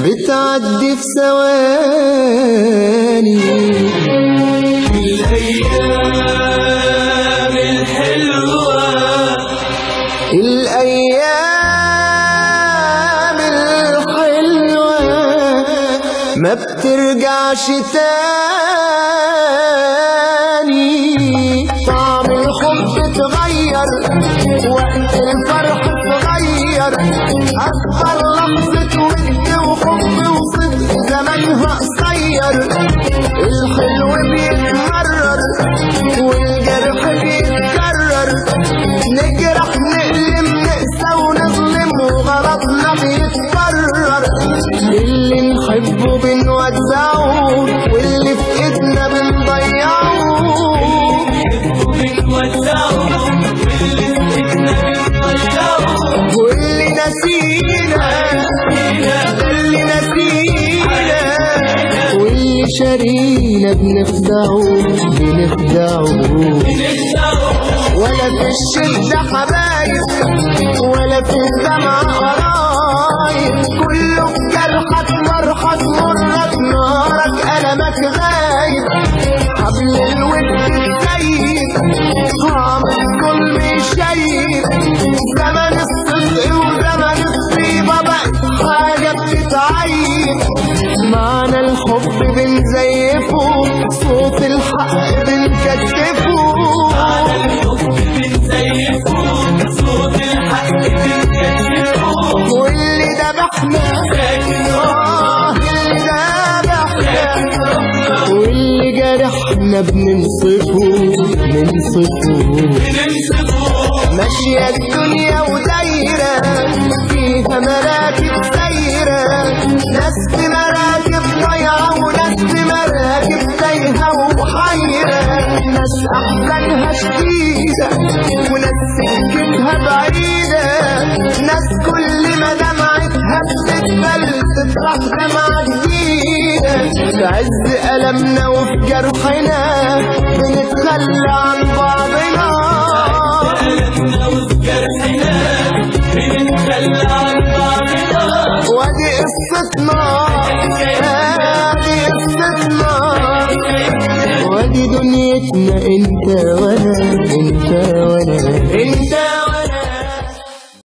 بتعدي في ثواني. الأيام الحلوة، الأيام الحلوة ما بترجعش تاني. طعم الحب اتغير، وقت الفرح اتغير، أكبر لحظة ود وحب وصدق زمانها قصير. الحلو بيتمرر والجرح بيتكرر، نجرح نألم نقسى ونظلم وغلطنا بيتكرر. اللي نحبه بنودعه واللي في ايدنا بنضيعه، واللي نسينا اللي نسينا، واللي شارينا بنخدعه. ولا في الشدة حبايب ولا في الدمع قرايب، كله في جرحك فرحك مرك نارك ألمك غايب. حبل الود سيد طعم الظلم شيب، زمن الصدق وزمن الطيبة بقت حاجة بتتعيب. معنى الحب بنزيفه، صوت الحق بنكتفه. واللي ذبحنا اللي ذبحنا، واللي جرحنا بننصفه. ماشية الدنيا ودايرة فيها مراكب سايرة، ناس في مراكب ضايعة وناس في مراكب تايهة وحيرة، ناس أحزانها شديدة وناس سكتها بعيدة، ناس كل ما دمعتها بتقبل تطرح دمعة جديدة. في عز ألمنا وفي جرحنا بنتخلى عن بعضنا، وادي قصتنا وادي دنيتنا، انت وانا انت وانا انت